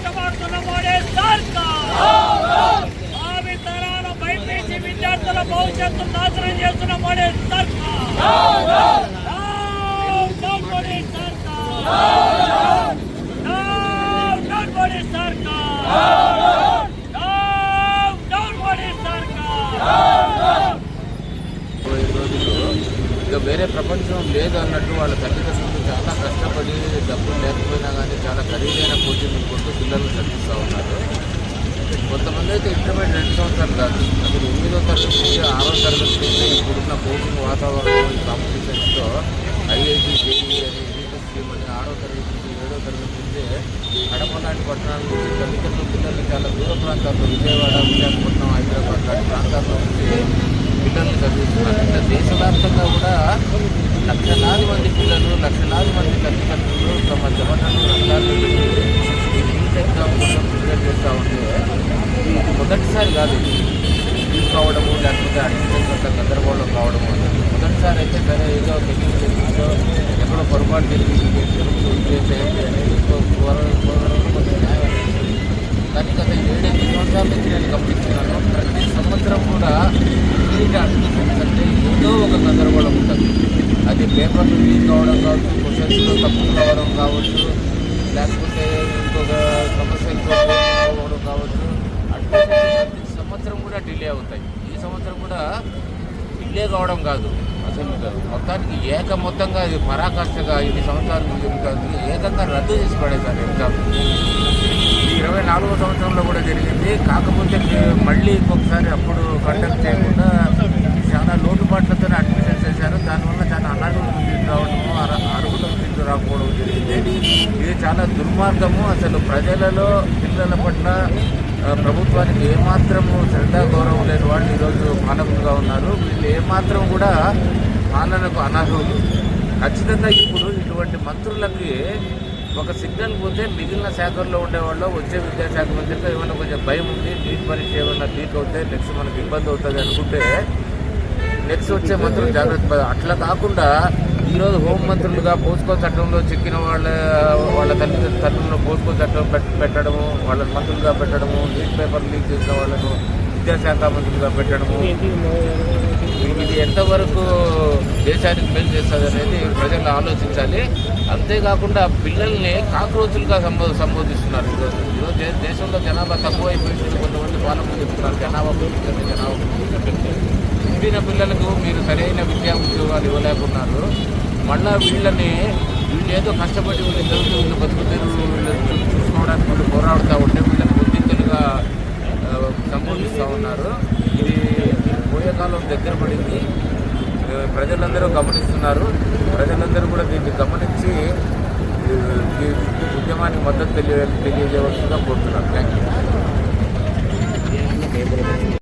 ఆటమాడుతున్న మోడీ సర్కార్ భావి తరాల బైపీసీ విద్యార్థుల భవిష్యత్తు నాశనం చేస్తున్న మోడీ సర్కార్ మోడీ సర్కార్ మోడీ సర్కార్ మోడీ సర్కార్. ఇక వేరే ప్రపంచం లేదు అన్నట్టు వాళ్ళ తల్లిదండ్రులు చాలా కష్టపడి డబ్బులు లేకపోయినా కానీ చాలా ఖరీదైన కోచింగ్ కొట్టు పిల్లలు చదివిస్తూ ఉన్నారు. కొంతమంది అయితే ఇంటర్మీడియట్ 2 సంవత్సరాలు కాదు, అసలు 8వ తరగతి నుంచి 6వ తరగతి నుంచి ఇప్పుడున్న కోచింగ్ వాతావరణం కాంపిటీషన్స్తో ఐఐటి జేఈ అని యూనివర్సిటీ అని 6వ తరగతి నుంచి 7వ తరగతి నుంచే కడప లాంటి పట్టణాల నుంచి తల్లిదండ్రులు పిల్లల్ని చాలా దూర ప్రాంతాల్లో విజయవాడ, విశాఖపట్నం, హైదరాబాద్ లాంటి ప్రాంతాల్లో నుంచి పిల్లల్ని చదివిస్తున్నారు. ఇంకా దేశవ్యాప్తంగా కూడా లక్షలాది మంది పిల్లలు, లక్షలాది మంది తల్లిదండ్రులు తమ జవనలు రంగాల్లో పెట్టి ఈ నీట్ ఎగ్జామ్ కోసం ప్రిపేర్ చేస్తూ ఉంటే ఇది మొదటిసారి కాదు లీవ్ కావడము, లేకపోతే అడ్మిషన్స్ అంతా గందరగోళం కావడము అనేది మొదటిసారి అయితే సరే ఏదో తెలియజేసిందో ఎక్కడో పొరపాటు జరిగింది చేసేయండి అనేది కొంచెం న్యాయం. కానీ గత 7-8 సంవత్సరాల నుంచి నేను గమనిస్తున్నాను, ప్రతి సంవత్సరం కూడా నీట్ అడ్మిషన్స్ అంటే ఏదో ఒక గందరగోళం ఉంటుంది. అది పేపర్లు లీక్ కావడం కావచ్చు, క్వశ్చన్స్లో తప్పులు కావడం కావచ్చు, లేకపోతే ఇంకొక సమస్యలతో పోవడం కావచ్చు. అడ్మిషన్ ప్రతి సంవత్సరం కూడా డిలే అవుతాయి. ఈ సంవత్సరం కూడా డిలే కావడం కాదు, అసలు మొత్తానికి మొత్తంగా ఇది పరాకాష్ఠగా 8 సంవత్సరాలు జరుగుతుంది, ఏకంగా రద్దు చేసి పడేశారు ఎగ్జామ్. ఈ 24వ సంవత్సరంలో కూడా జరిగింది. కాకపోతే మళ్ళీ ఇంకొకసారి అప్పుడు కండక్ట్ చేయకుండా చాలా లోటుపాట్లతో అడ్మిషన్ చేశారు. దానివల్ల చాలా అనర్హులు సీట్లు రావడము, అర్హుల సీట్లు రాకపోవడం జరిగింది. ఇది చాలా దుర్మార్గము. అసలు ప్రజలలో పిల్లల పట్ల ప్రభుత్వానికి ఏమాత్రము శ్రద్ధా గౌరవం లేని వాళ్ళు ఈరోజు పాలకులుగా ఉన్నారు. వీళ్ళు ఏమాత్రం కూడా పాలనకు అనర్హులు. ఖచ్చితంగా ఇప్పుడు ఇటువంటి మంత్రులకి ఒక సిగ్నల్ పోతే మిగిలిన శాఖల్లో ఉండేవాళ్ళు వచ్చే విద్యాశాఖ మంత్రిగా ఏమైనా కొంచెం భయం ఉంది, నీట్ పరీక్ష ఏమైనా లీక్ అవుతే నెక్స్ట్ మనకు ఇబ్బంది అవుతుంది అనుకుంటే నెక్స్ట్ వచ్చే మంత్రులు జాగ్రత్త. అట్లా కాకుండా ఈరోజు హోంమంత్రులుగా పోస్కో చట్టంలో చిక్కిన వాళ్ళ తల్లిదండ్రులను పోస్కో చట్టం పెట్టడము, వాళ్ళని మంత్రులుగా పెట్టడము, నీట్ పేపర్ లీక్ చేసిన వాళ్ళను విద్యాశాఖ మంత్రులుగా పెట్టడము, ఇది ఎంతవరకు దేశానికి మేలు చేస్తుంది అనేది ప్రజలు ఆలోచించాలి. అంతేకాకుండా పిల్లల్ని కాక్రోచులుగా సంబోధిస్తున్నారు. ఈరోజు దేశంలో జనాభా తక్కువైపోయింది. కొంతమంది పాలకులు చెప్తున్నారు జనాభా పెంచుతుంది. పుట్టిన పిల్లలకు మీరు సరైన విద్యా ఉద్యోగాలు ఇవ్వలేకున్నారు. మళ్ళీ వీళ్ళు ఏదో కష్టపడి వీళ్ళు చదువుతూ వీళ్ళు బతుకు తెరువు చూసుకోవడానికి వీళ్ళు పోరాడుతూ ఉంటే వీళ్ళని బుద్ధింతలుగా సంబోధిస్తూ ఉన్నారు. ఇది పోయే కాలం దగ్గర పడింది. ప్రజలందరూ గమనిస్తున్నారు. ప్రజలందరూ కూడా దీన్ని గమనించి ఈ ఉద్యమానికి మద్దతు తెలియజేయవలసిందిగా కోరుతున్నారు. Thank you.